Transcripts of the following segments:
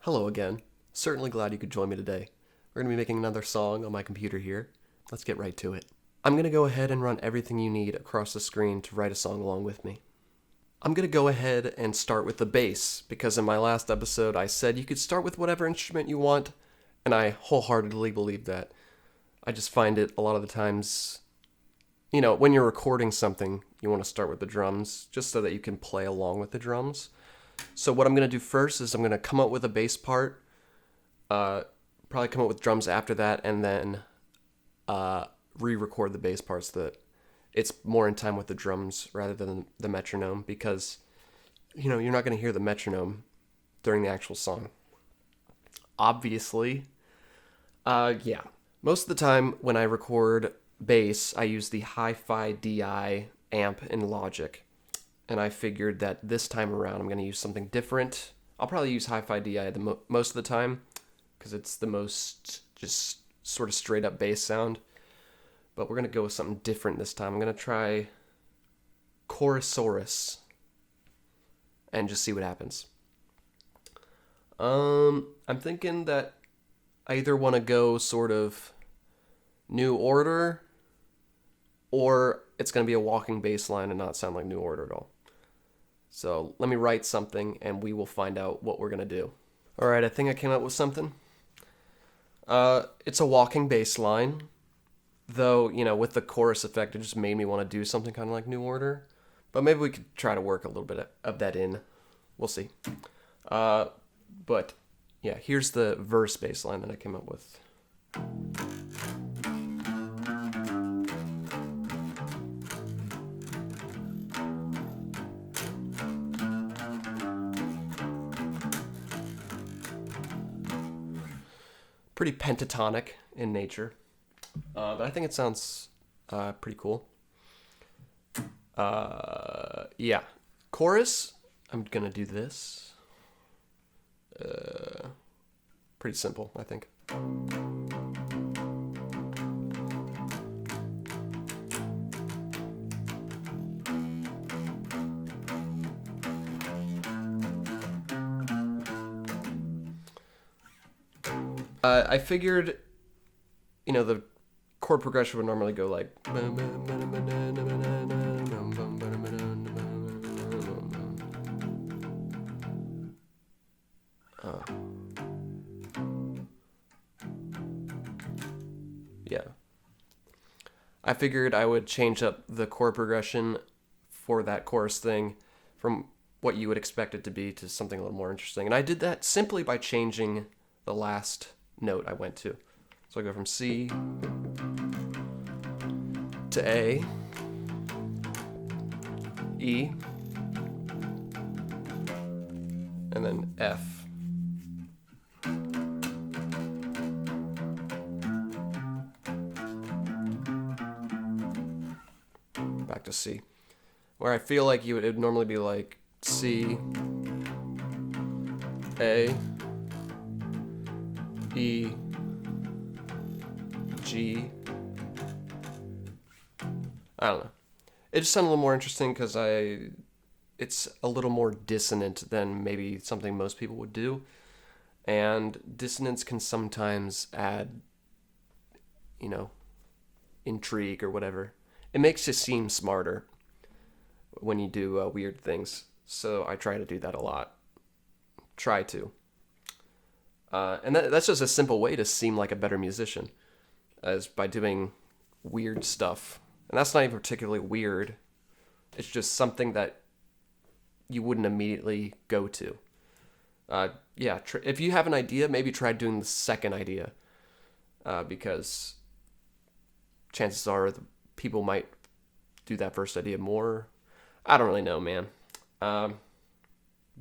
Hello again. Certainly glad you could join me today. We're going to be making another song on my computer here. Let's get right to it. I'm going to go ahead and run everything you need across the screen to write a song along with me. I'm going to go ahead and start with the bass, because in my last episode I said you could start with whatever instrument you want, and I wholeheartedly believe that. I just find it a lot of the times, when you're recording something, you want to start with the drums, just so that you can play along with the drums. So what I'm going to do first is I'm going to come up with a bass part, probably come up with drums after that, and then re-record the bass parts so that it's more in time with the drums rather than the metronome, because, you're not going to hear the metronome during the actual song. Obviously, yeah. Most of the time when I record bass, I use the Hi-Fi DI amp in Logic. And I figured that this time around I'm going to use something different. I'll probably use Hi-Fi DI most of the time because it's the most just sort of straight up bass sound. But we're going to go with something different this time. I'm going to try Chorusaurus and just see what happens. I'm thinking that I either want to go sort of New Order, or it's going to be a walking bass line and not sound like New Order at all. So let me write something and we will find out what we're going to do. All right, I think I came up with something. It's a walking bass line, though, with the chorus effect, it just made me want to do something kind of like New Order. But maybe we could try to work a little bit of that in. We'll see. But yeah, here's the verse bass line that I came up with. Pretty pentatonic in nature, but I think it sounds pretty cool. Yeah. Chorus, I'm gonna do this. Pretty simple, I think. I figured, the chord progression would normally go like. Yeah. I figured I would change up the chord progression for that chorus thing from what you would expect it to be to something a little more interesting. And I did that simply by changing the last note I went to. So I go from C to A, E, and then F. Back to C. Where I feel like it would normally be like C, A, E, G. I don't know. It just sounded a little more interesting because it's a little more dissonant than maybe something most people would do. And dissonance can sometimes add, intrigue or whatever. It makes you seem smarter when you do weird things. So I try to do that a lot. Try to. And that's just a simple way to seem like a better musician, as by doing weird stuff. And that's not even particularly weird. It's just something that you wouldn't immediately go to. Yeah, if you have an idea, maybe try doing the second idea, because chances are the people might do that first idea more. I don't really know, man. But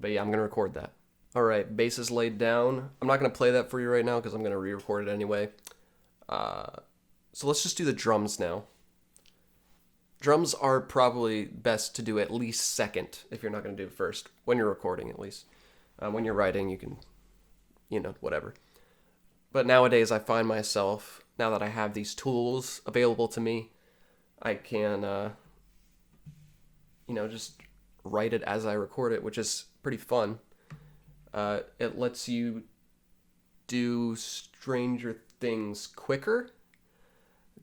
yeah, I'm going to record that. All right, bass is laid down. I'm not going to play that for you right now because I'm going to re-record it anyway. So let's just do the drums now. Drums are probably best to do at least second if you're not going to do it first, when you're recording at least. When you're writing, you can, whatever. But nowadays I find myself, now that I have these tools available to me, I can, just write it as I record it, which is pretty fun. It lets you do Stranger Things quicker.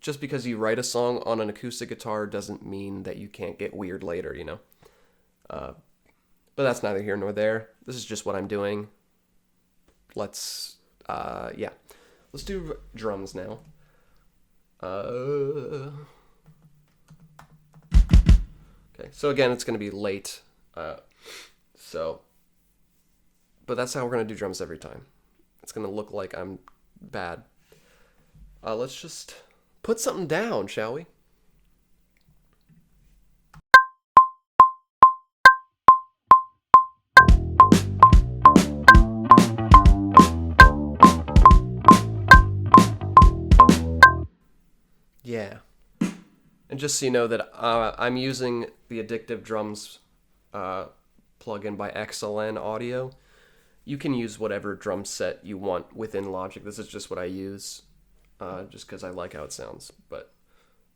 Just because you write a song on an acoustic guitar doesn't mean that you can't get weird later, you know? But that's neither here nor there. This is just what I'm doing. Let's do drums now. Okay, so again, it's going to be late. But that's how we're going to do drums every time. It's going to look like I'm bad. Let's just put something down, shall we? Yeah. And just so you know that I'm using the Addictive Drums plugin by XLN Audio. You can use whatever drum set you want within Logic. This is just what I use, just because I like how it sounds. But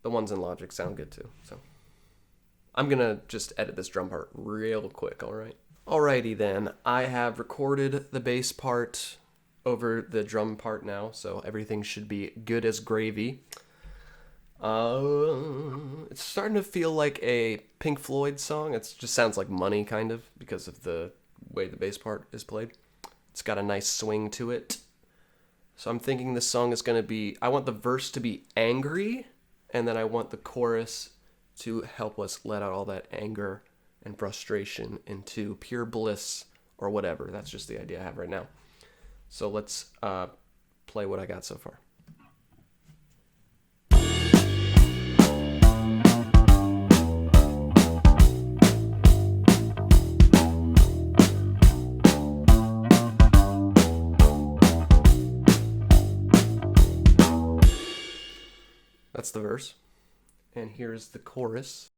the ones in Logic sound good too. So I'm going to just edit this drum part real quick, all right? Alrighty then. I have recorded the bass part over the drum part now, so everything should be good as gravy. It's starting to feel like a Pink Floyd song. It just sounds like Money, kind of, because of the way the bass part is played. It's got a nice swing to it. So I'm thinking this song is going to be, I want the verse to be angry, and then I want the chorus to help us let out all that anger and frustration into pure bliss or whatever. That's just the idea I have right now. So let's play what I got so far. That's the verse. And here's the chorus.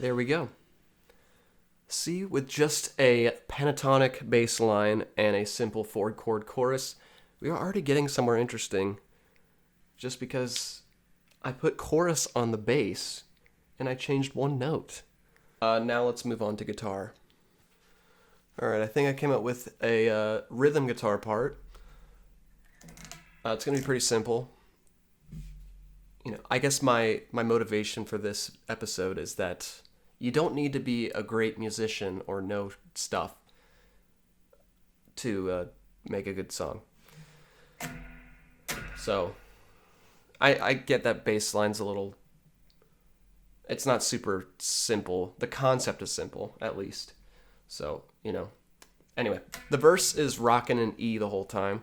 There we go. See, with just a pentatonic bass line and a simple 4-chord chorus, we are already getting somewhere interesting. Just because I put chorus on the bass and I changed one note. Now let's move on to guitar. Alright, I think I came up with a rhythm guitar part. It's going to be pretty simple. You know, I guess my motivation for this episode is that you don't need to be a great musician or know stuff to make a good song. So I get that bass line's a little, it's not super simple. The concept is simple, at least. So, you know. Anyway, the verse is rocking in E the whole time.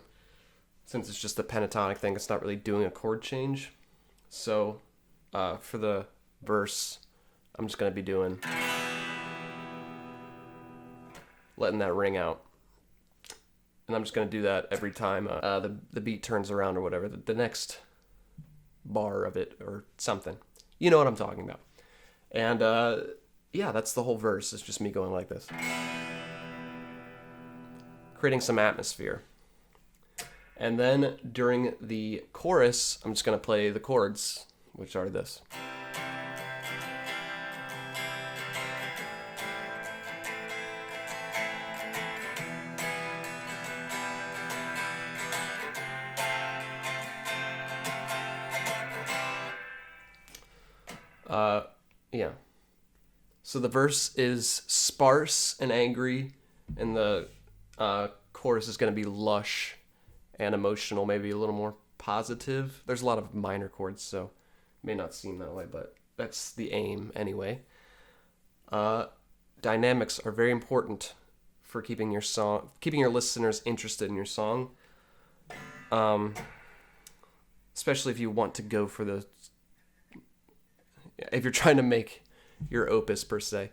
Since it's just a pentatonic thing, it's not really doing a chord change. So, for the verse, I'm just going to be doing, letting that ring out. And I'm just going to do that every time the beat turns around or whatever. The next bar of it or something. You know what I'm talking about. And yeah, that's the whole verse. It's just me going like this. Creating some atmosphere. And then during the chorus, I'm just going to play the chords, which are this. Yeah. So the verse is sparse and angry, and the chorus is going to be lush and emotional, maybe a little more positive. There's a lot of minor chords, so it may not seem that way, but that's the aim anyway. Dynamics are very important for keeping your listeners interested in your song. Especially if you want to go for if you're trying to make your opus per se,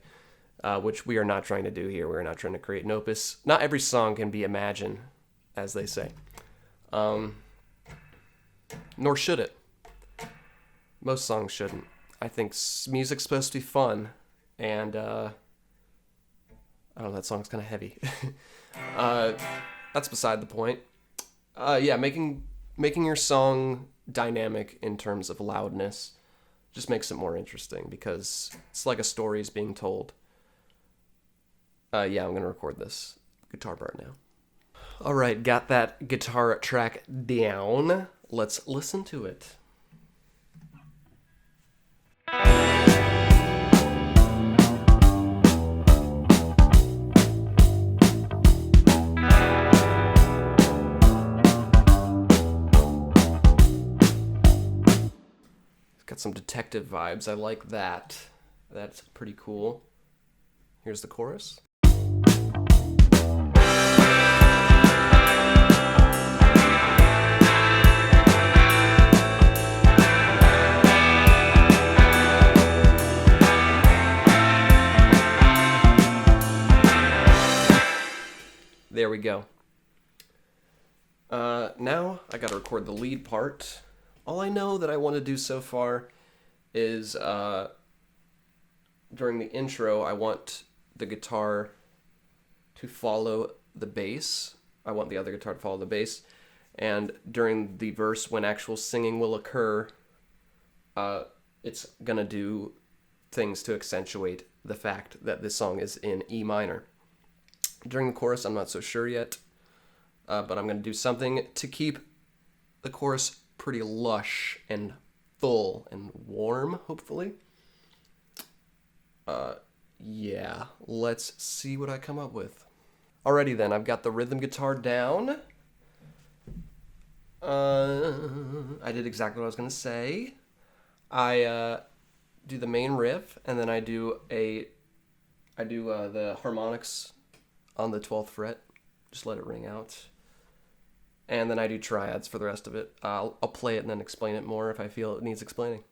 which we are not trying to do here. We're not trying to create an opus. Not every song can be Imagine, as they say. Nor should it. Most songs shouldn't. I think music's supposed to be fun, and I don't know, that song's kind of heavy. that's beside the point. Yeah, making your song dynamic in terms of loudness just makes it more interesting because it's like a story is being told. Yeah, I'm gonna record this guitar part now. All right, got that guitar track down. Let's listen to it. Got some detective vibes. I like that. That's pretty cool. Here's the chorus. There we go. Now I gotta record the lead part. All I know that I want to do so far is during the intro, I want the guitar to follow the bass. I want the other guitar to follow the bass. And during the verse, when actual singing will occur, it's going to do things to accentuate the fact that this song is in E minor. During the chorus, I'm not so sure yet, but I'm going to do something to keep the chorus pretty lush and full and warm, hopefully. Yeah, let's see what I come up with. Alrighty then, I've got the rhythm guitar down. I did exactly what I was going to say. I do the main riff, and then I do the harmonics on the 12th fret. Just let it ring out. And then I do triads for the rest of it. I'll play it and then explain it more if I feel it needs explaining.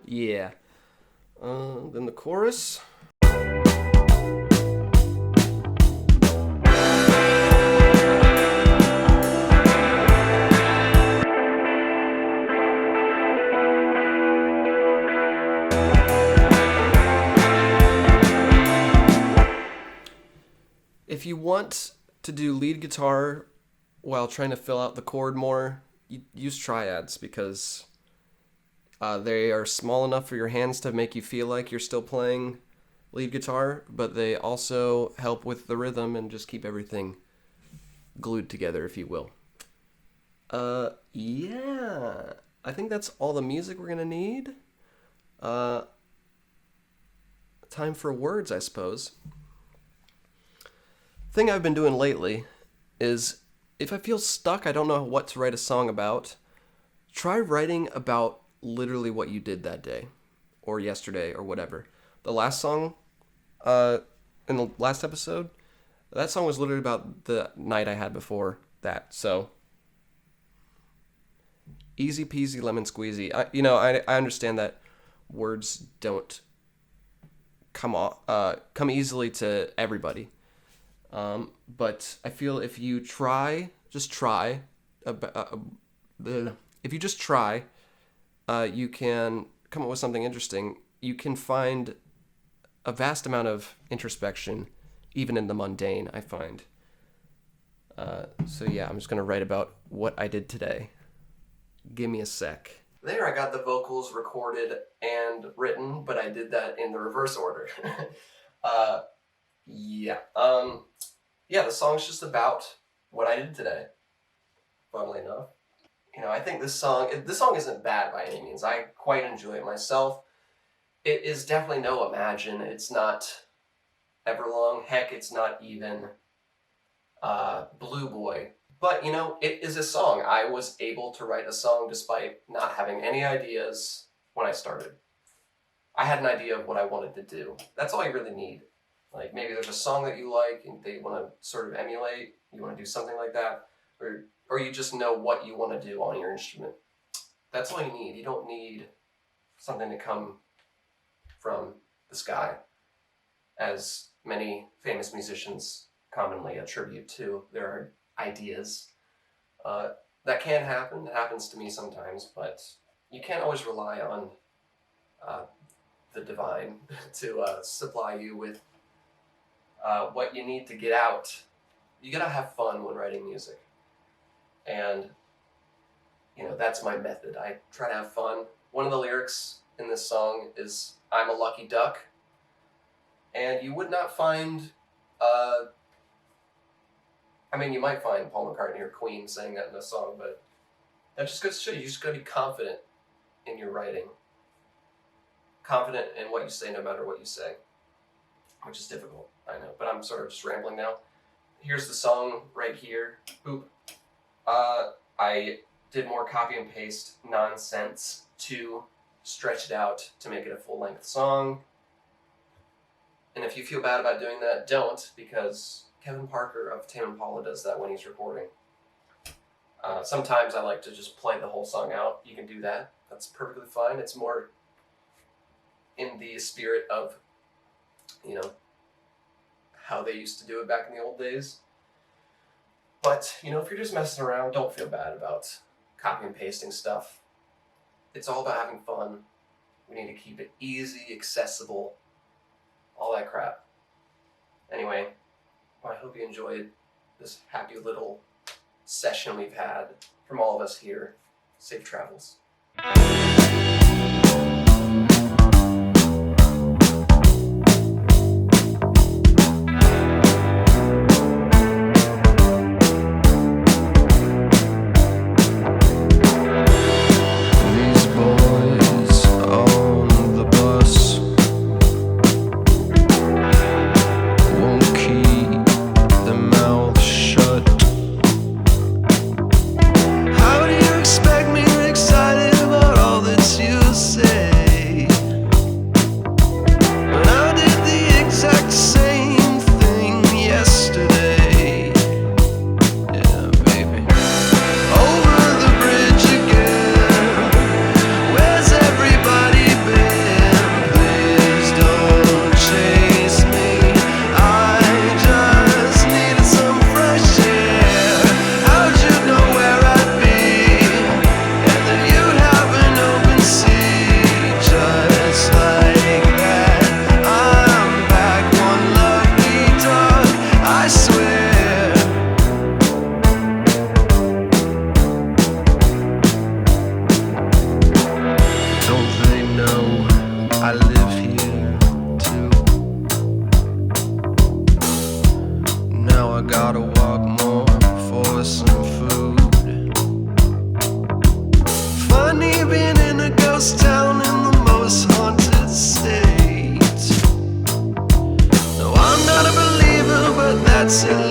Yeah. Then the chorus. If you want to do lead guitar while trying to fill out the chord more, use triads because they are small enough for your hands to make you feel like you're still playing lead guitar, but they also help with the rhythm and just keep everything glued together, if you will. Yeah. I think that's all the music we're going to need. Time for words, I suppose. Thing I've been doing lately is if I feel stuck, I don't know what to write a song about, try writing about literally what you did that day or yesterday or whatever. The last song in the last episode, that song was literally about the night I had before that. So easy peasy lemon squeezy. I understand that words don't come easily to everybody. But I feel if you try, just try, if you just try, you can come up with something interesting. You can find a vast amount of introspection, even in the mundane, I find. So yeah, I'm just going to write about what I did today. Give me a sec. There, I got the vocals recorded and written, but I did that in the reverse order. Yeah. Yeah, the song's just about what I did today, funnily enough. I think this song isn't bad by any means. I quite enjoy it myself. It is definitely no Imagine. It's not Everlong. Heck, it's not even Blue Boy. But, it is a song. I was able to write a song despite not having any ideas when I started. I had an idea of what I wanted to do. That's all you really need. Like, maybe there's a song that you like and they want to sort of emulate. You want to do something like that. Or you just know what you want to do on your instrument. That's all you need. You don't need something to come from the sky as many famous musicians commonly attribute to their ideas. That can happen. It happens to me sometimes, but you can't always rely on the divine to supply you with what you need to get out. You gotta have fun when writing music. And, that's my method. I try to have fun. One of the lyrics in this song is, "I'm a lucky duck." And you would not find, you might find Paul McCartney or Queen saying that in a song, but that just goes to show you just gotta be confident in your writing. Confident in what you say no matter what you say. Which is difficult, I know, but I'm sort of just rambling now. Here's the song right here. Boop. I did more copy and paste nonsense to stretch it out to make it a full-length song. And if you feel bad about doing that, don't, because Kevin Parker of Tame Impala does that when he's recording. Sometimes I like to just play the whole song out. You can do that. That's perfectly fine. It's more in the spirit of, how they used to do it back in the old days. But, if you're just messing around, don't feel bad about copy and pasting stuff. It's all about having fun. We need to keep it easy, accessible, all that crap. Anyway, I hope you enjoyed this happy little session we've had from all of us here. Safe travels. Gotta walk more for some food. Funny being in a ghost town in the most haunted state. No, I'm not a believer, but that's it.